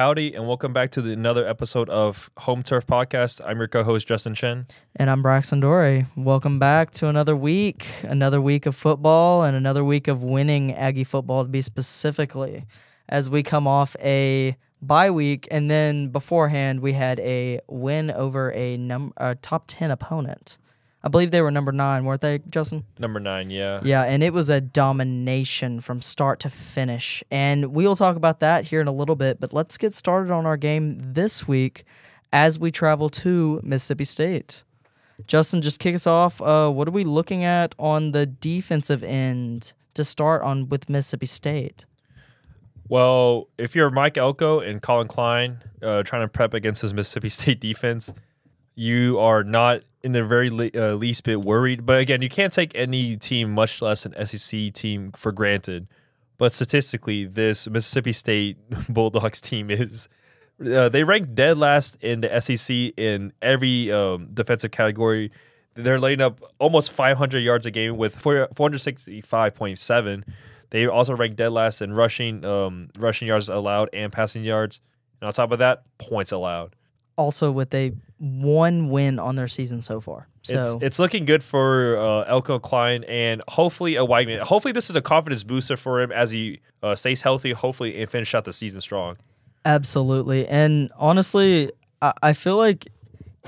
Howdy, and welcome back to another episode of Home Turf Podcast. I'm your co-host, Justin Chen. And I'm Braxton Dore. Welcome back to another week of football, and another week of winning Aggie football, to be specifically, as we come off a bye week, and then beforehand we had a win over a top 10 opponent. I believe they were number 9, weren't they, Justin? Number 9, yeah. Yeah, and it was a domination from start to finish. And we'll talk about that here in a little bit, but let's get started on our game this week as we travel to Mississippi State. Justin, just kick us off. What are we looking at on the defensive end to start on with Mississippi State? Well, if you're Mike Elko and Colin Klein trying to prep against this Mississippi State defense, you are not in the very least bit worried. But again, you can't take any team, much less an SEC team, for granted. But statistically, this Mississippi State Bulldogs team is they rank dead last in the SEC in every defensive category. They're laying up almost 500 yards a game with 465.7. They also rank dead last in rushing yards allowed and passing yards. And on top of that, points allowed. Also with a 1 win on their season so far. So it's looking good for Elko Klein and hopefully a Weigman. Hopefully this is a confidence booster for him as he stays healthy, hopefully, and finish out the season strong. Absolutely. And honestly, I feel like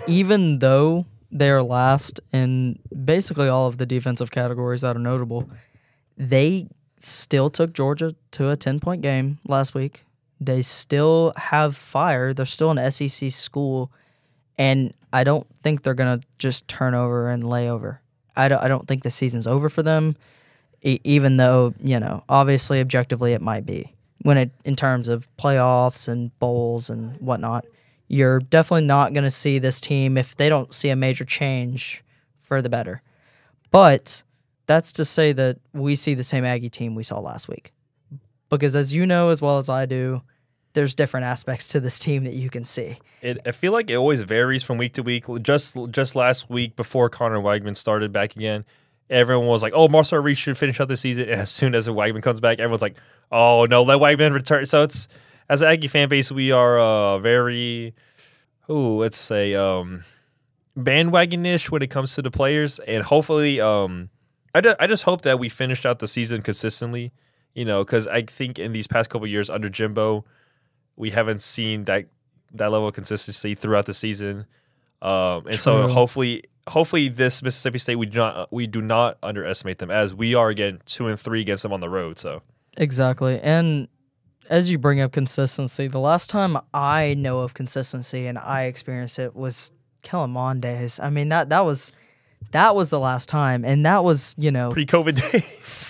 even though they are last in basically all of the defensive categories that are notable, they still took Georgia to a 10-point game last week. They still have fire. They're still an SEC school, and I don't think they're going to just turn over and lay over. I don't think the season's over for them, even though, obviously, objectively, it might be. In terms of playoffs and bowls and whatnot, you're definitely not going to see this team, if they don't see a major change, for the better. But that's to say that we see the same Aggie team we saw last week. Because as you know as well as I do, there's different aspects to this team that you can see. I feel like it always varies from week to week. Just last week, before Connor Weigman started back again, everyone was like, oh, Marcel Reed should finish out the season. And as soon as Weigman comes back, everyone's like, oh, no, let Weigman return. So it's, as an Aggie fan base, we are very, let's say, bandwagon-ish when it comes to the players. And hopefully, I just hope that we finished out the season consistently, because I think in these past couple of years under Jimbo, we haven't seen that level of consistency throughout the season, and so hopefully this Mississippi State, we do not underestimate them, as we are again 2-3 against them on the road. So exactly, and as you bring up consistency, the last time I know of consistency and I experienced it was Kellen Mond days. I mean that was the last time, and that was pre-COVID days.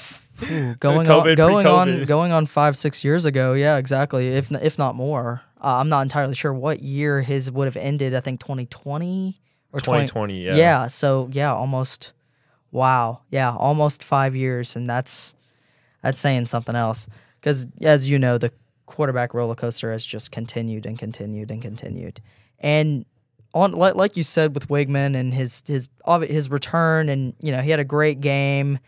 Going on 5-6 years ago, yeah, exactly. If not more, I'm not entirely sure what year his would have ended. I think 2020 or 2020. Yeah. Yeah. So yeah, almost 5 years, and that's saying something else. Because as you know, the quarterback roller coaster has just continued and continued and continued. And on like you said with Weigman and his return, and he had a great game.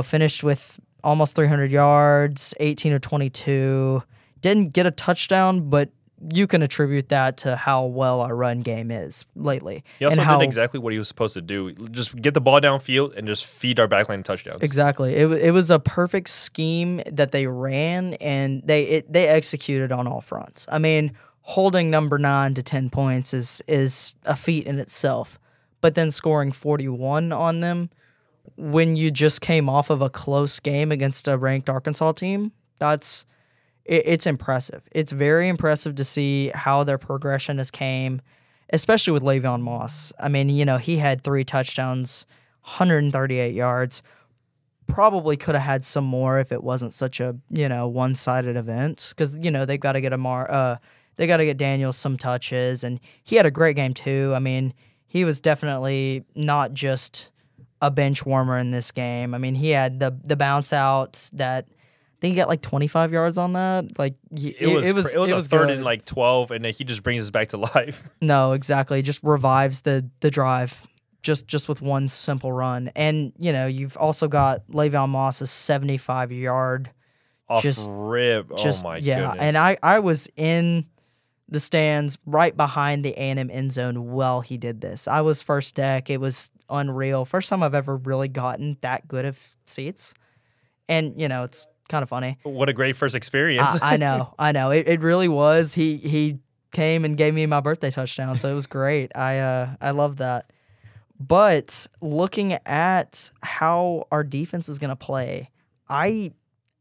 Finished with almost 300 yards, 18 or 22. Didn't get a touchdown, but you can attribute that to how well our run game is lately. He also did exactly what he was supposed to do. Just get the ball downfield and just feed our backline touchdowns. Exactly. It was a perfect scheme that they ran, and they executed on all fronts. I mean, holding number 9 to 10 points is a feat in itself, but then scoring 41 on them when you just came off of a close game against a ranked Arkansas team, it's impressive. It's very impressive to see how their progression has came, especially with Le'Veon Moss. I mean, he had 3 touchdowns, 138 yards. Probably could have had some more if it wasn't such a, one-sided event, because, they've got to get they got to get Daniels some touches, and he had a great game too. I mean, he was definitely not just a bench warmer in this game. I mean, he had the bounce out that I think he got like 25 yards on that. Like it was a third and like 12, and then he just brings us back to life. No, exactly. Just revives the drive just with one simple run. And you've also got Le'Veon Moss's 75-yard Off Just rip. Just Oh my yeah, goodness. and I was in the stands right behind the A&M end zone while he did this. I was first deck. It was unreal. First time I've ever really gotten that good of seats. And, you know, it's kind of funny. What a great first experience. I know. It really was. He came and gave me my birthday touchdown, so it was great. I love that. But looking at how our defense is going to play, I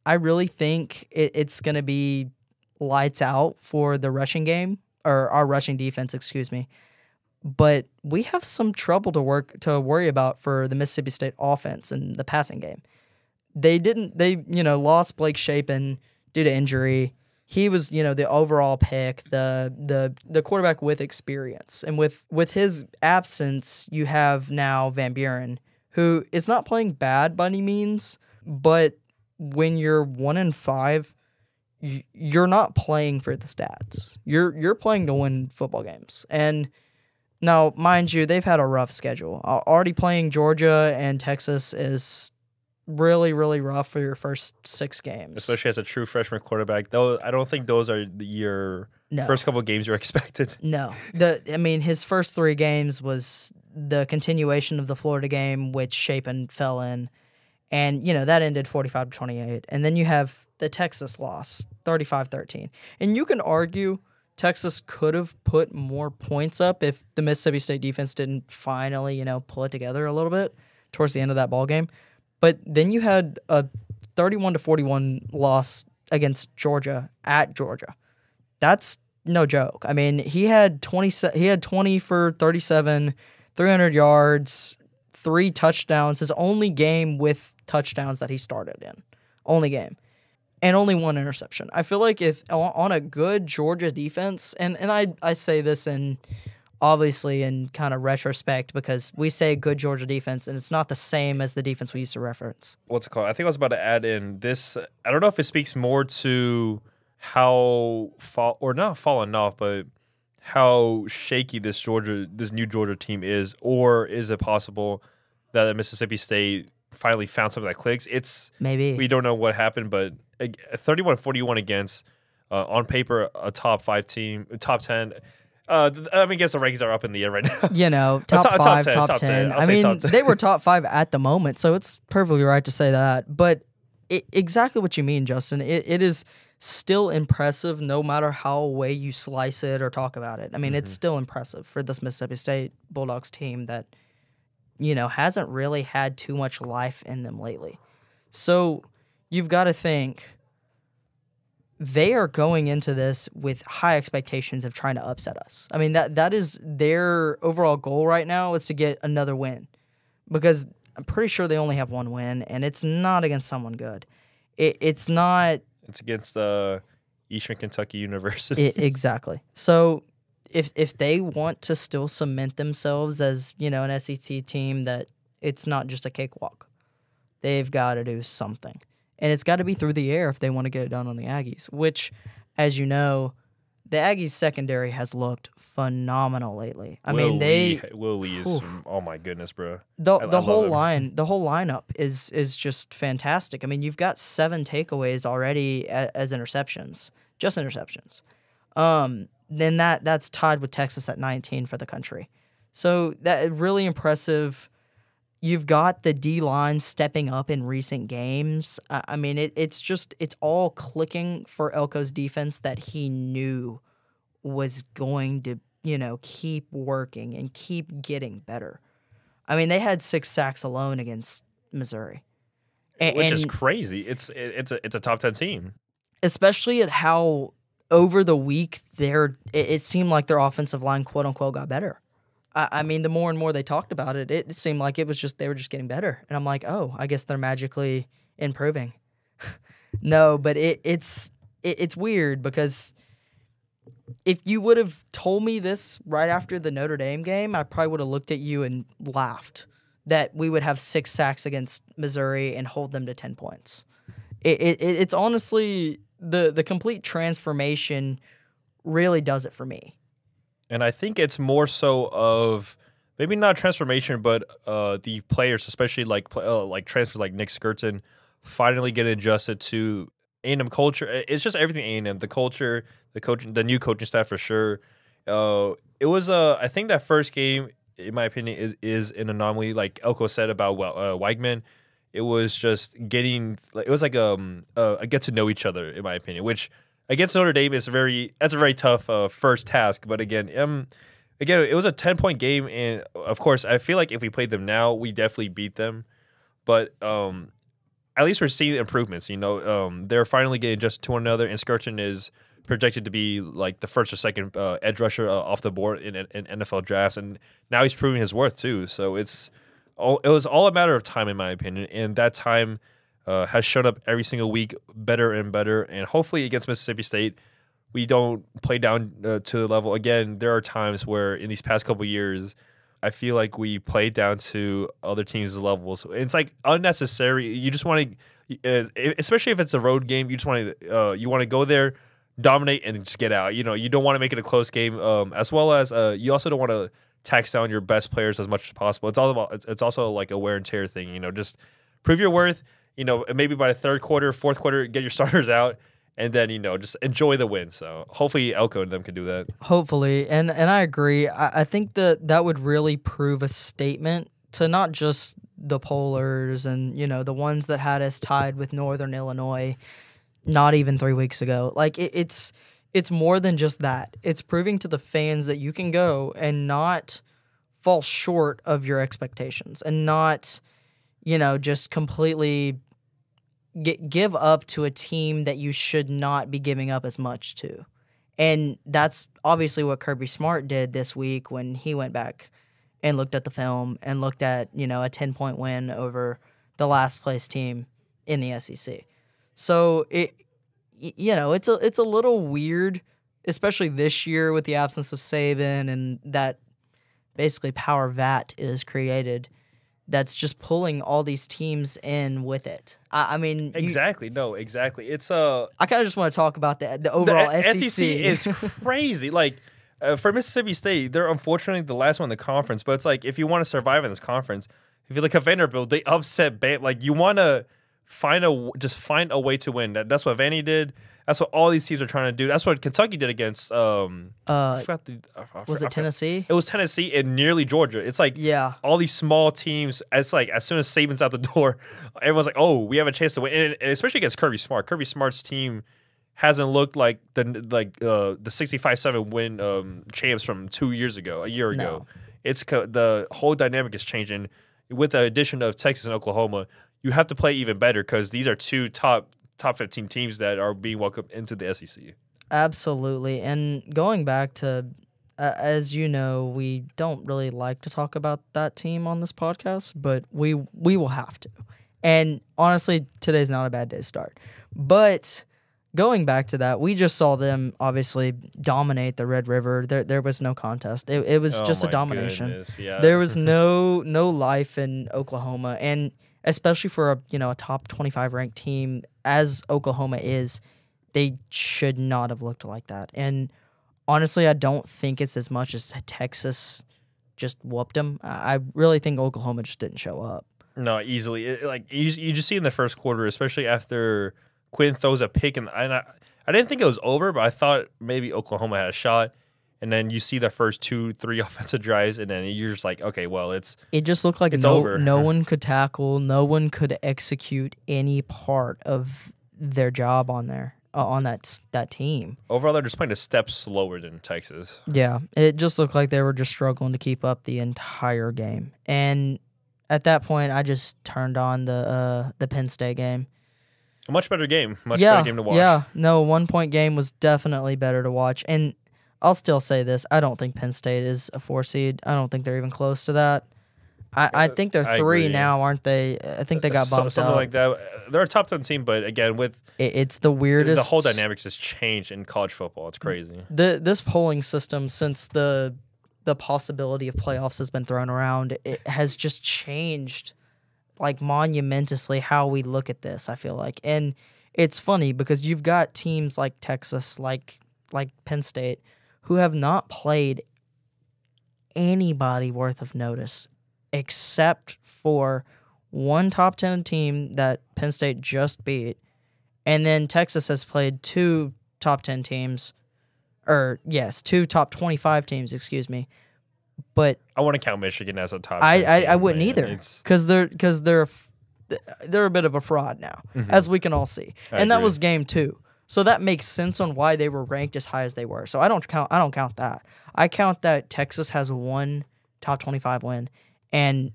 really think it's going to be lights out for the rushing game, or our rushing defense, excuse me. But we have some trouble to worry about for the Mississippi State offense in the passing game. They lost Blake Shapen due to injury. He was, the overall pick, the quarterback with experience. And with his absence, you have now Van Buren, who is not playing bad by any means, but when you're 1-5, you're not playing for the stats. You're playing to win football games. And now, mind you, they've had a rough schedule. Already playing Georgia and Texas is really, really rough for your first 6 games. Especially as a true freshman quarterback. Though I don't think those are your first couple of games you're expected. No. His first 3 games was the continuation of the Florida game, which Shapen fell in. And, that ended 45-28. And then you have the Texas loss, 35-13. And you can argue Texas could have put more points up if the Mississippi State defense didn't finally, pull it together a little bit towards the end of that ball game. But then you had a 31-41 loss against Georgia at Georgia. That's no joke. I mean, he had 20 for 37, 300 yards, 3 touchdowns. His only game with touchdowns that he started in. Only game. And only 1 interception. I feel like if on a good Georgia defense, and I say this obviously in kind of retrospect, because we say good Georgia defense, and it's not the same as the defense we used to reference. What's it called? I think I was about to add in this. I don't know if it speaks more to how not fallen off, but how shaky this new Georgia team is, or is it possible that Mississippi State finally found something that clicks? It's maybe we don't know what happened, but 31-41 against on paper a top 5 team, top 10. I guess the rankings are up in the air right now. Top 5, top 10. I mean, they were top 5 at the moment, so it's perfectly right to say that. But exactly what you mean, Justin. It is still impressive no matter how away you slice it or talk about it. I mean, it's still impressive for this Mississippi State Bulldogs team that, hasn't really had too much life in them lately. So you've got to think they are going into this with high expectations of trying to upset us. I mean, that is their overall goal right now, is to get another win, because I'm pretty sure they only have 1 win, and it's not against someone good. It's not. It's against Eastern Kentucky University. Exactly. So if they want to still cement themselves as, an SEC team that it's not just a cakewalk, they've got to do something. And it's got to be through the air if they want to get it done on the Aggies, which, as you know, the Aggies secondary has looked phenomenal lately. Will Lee is, oh my goodness, bro. The whole lineup is just fantastic. I mean, you've got 7 takeaways already as interceptions, just interceptions. Then that's tied with Texas at 19 for the country. So that really impressive. You've got the D-line stepping up in recent games. I mean, it's all clicking for Elko's defense that he knew was going to, keep working and keep getting better. I mean, they had 6 sacks alone against Missouri. Which is crazy. It's a top 10 team. Especially at how over the week it seemed like their offensive line, quote unquote, got better. I mean, the more and more they talked about it, it seemed like they were just getting better. And I'm like, oh, I guess they're magically improving. No, but it's weird, because if you would have told me this right after the Notre Dame game, I probably would have looked at you and laughed that we would have 6 sacks against Missouri and hold them to 10 points. It's honestly the complete transformation really does it for me. And I think it's more so of maybe not transformation, but the players, especially like transfers like Nick Skirton, finally getting adjusted to A&M culture. It's just everything A&M. The culture, the coaching, the new coaching staff for sure. It was I think that first game, in my opinion, is an anomaly. Like Elko said about Weigman, it was just getting. It was like a get to know each other, in my opinion. Which against Notre Dame is that's a very tough first task. But again, it was a 10-point game, and of course, I feel like if we played them now, we definitely beat them. But at least we're seeing improvements. They're finally getting adjusted to one another, and Skirton is projected to be like the first or second edge rusher off the board in NFL drafts, and now he's proving his worth too. So it was all a matter of time, in my opinion, and that time has shown up every single week, better and better. And hopefully against Mississippi State, we don't play down to the level. Again, there are times where in these past couple years, I feel like we play down to other teams' levels. It's like unnecessary. You just want to, especially if it's a road game, you just want to go there, dominate, and just get out. You don't want to make it a close game, as well as you also don't want to tax down your best players as much as possible. It's also like a wear and tear thing. Just prove your worth. Maybe by the third quarter, fourth quarter, get your starters out. And then, just enjoy the win. So hopefully Elko and them can do that. Hopefully. And I agree. I think that would really prove a statement to not just the Polars and, the ones that had us tied with Northern Illinois not even 3 weeks ago. Like, it's more than just that. It's proving to the fans that you can go and not fall short of your expectations and not, just completely give up to a team that you should not be giving up as much to. And that's obviously what Kirby Smart did this week when he went back and looked at the film and looked at, a 10-point win over the last place team in the SEC. So it's a little weird, especially this year with the absence of Saban and that basically power vat is created. That's just pulling all these teams in with it. I mean, exactly. It's I kind of just want to talk about the overall SEC is crazy. Like for Mississippi State, they're unfortunately the last one in the conference. But it's like if you want to survive in this conference, if you look at Vanderbilt, they upset like you want to find a way to win. That's what Vandy did. That's what all these teams are trying to do. That's what Kentucky did against was it Tennessee? It was Tennessee and nearly Georgia. It's like all these small teams. It's like as soon as Saban's out the door, everyone's like, "Oh, we have a chance to win." And especially against Kirby Smart. Kirby Smart's team hasn't looked like the 65-7 win champs from a year ago. No. It's the whole dynamic is changing with the addition of Texas and Oklahoma. You have to play even better because these are two top 15 teams that are being welcomed into the SEC. Absolutely. And going back to, as you know, we don't really like to talk about that team on this podcast, but we will have to. And honestly, today's not a bad day to start. But going back to that, we just saw them obviously dominate the Red River. There was no contest. It was just a domination. Goodness, yeah. There was no life in Oklahoma, and especially for a top 25 ranked team as Oklahoma is, they should not have looked like that. And honestly, I don't think it's as much as Texas just whooped them. I really think Oklahoma just didn't show up. No, easily. You just see in the first quarter, especially after Quinn throws a pick, and I didn't think it was over, but I thought maybe Oklahoma had a shot. And then you see the first 2-3 offensive drives, and then you're just like, okay, well, it just looked like over. No one could tackle, no one could execute any part of their job on that team. Overall, they're just playing a step slower than Texas. Yeah, it just looked like they were just struggling to keep up the entire game. And at that point, I just turned on the Penn State game. A much better game. Better game to watch. Yeah, no, 1-point game was definitely better to watch. And I'll still say this. I don't think Penn State is a 4 seed. I don't think they're even close to that. I think they're 3 now, aren't they? I think they got bumped something up. like that. They're a top 10 team, but again, with it's the weirdest. The whole dynamics has changed in college football. It's crazy. This polling system, since the possibility of playoffs has been thrown around, it has just changed like monumentously how we look at this, I feel like. And it's funny because you've got teams like Texas, like Penn State, who have not played anybody worth of notice except for one top 10 team that Penn State just beat And then Texas has played 2 top 10 teams, two top 25 teams, excuse me. But I want to count Michigan as a top 10 team, I wouldn't man. either, because they're a bit of a fraud now, as we can all see. And that was game 2. So that makes sense on why they were ranked as high as they were. So I don't count that. I count that Texas has 1 top 25 win and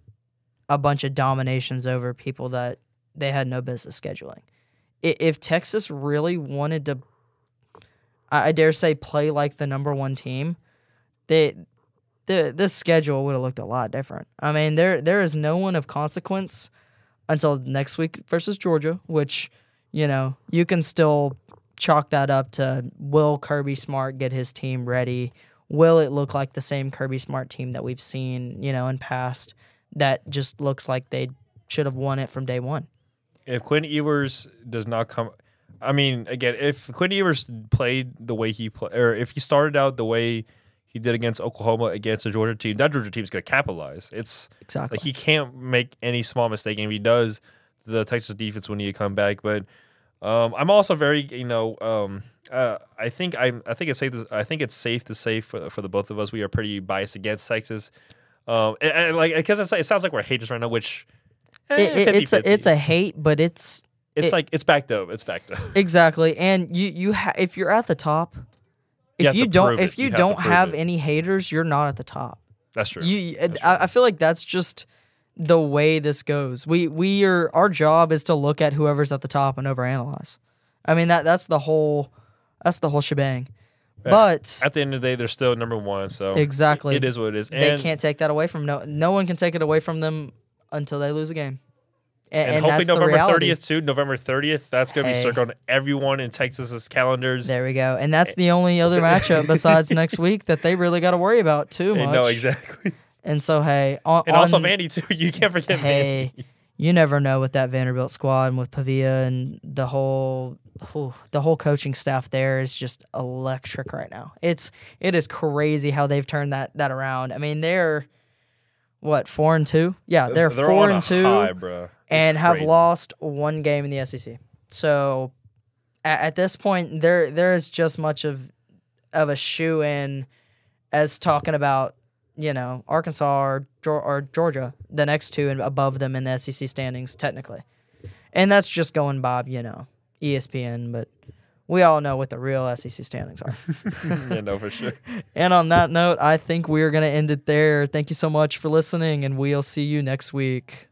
a bunch of dominations over people that they had no business scheduling. If Texas really wanted to, I dare say, play like the number 1 team, this schedule would have looked a lot different. I mean, there is no one of consequence until next week versus Georgia, which, you can still chalk that up to, will Kirby Smart get his team ready? Will it look like the same Kirby Smart team that we've seen, in past, that just looks like they should have won it from day one? If Quinn Ewers does not come, I mean, again, if Quinn Ewers played the way he played, or if he started out the way he did against Oklahoma against the Georgia team, that Georgia team is going to capitalize. It's exactly like he can't make any small mistake, and if he does, the Texas defense will need to come back. But I'm also very, I think it's safe to say for the both of us, we are pretty biased against Texas. And like, because it sounds like we're haters right now, which it's a hate, but it's backed up. It's backed up. Exactly. And if you're at the top, if you don't have any haters, you're not at the top. That's true. I feel like that's just the way this goes. Our job is to look at whoever's at the top and overanalyze. I mean, that's the whole shebang. Yeah. But at the end of the day, they're still number 1. So exactly, it is what it is. They can't take that away from no one can take it away from them until they lose a game. And hopefully November 30th too. November 30th, that's going to be circled on everyone in Texas's calendars. There we go. And that's the only other matchup besides next week that they really got to worry about too much. No, exactly. And so, also Vandy too. You can't forget Vandy. You never know with that Vanderbilt squad and with Pavia and the whole coaching staff there is just electric right now. It is crazy how they've turned that around. I mean, they're what, 4-2? Yeah, they're 4-2, high, bro. And have lost 1 game in the SEC. So at this point, there is just much of a shoe in as talking about, Arkansas or Georgia, the next 2 and above them in the SEC standings technically, and that's just going by ESPN, but we all know what the real SEC standings are. Yeah, no, for sure. And on that note, I think we're going to end it there. Thank you so much for listening, and we'll see you next week.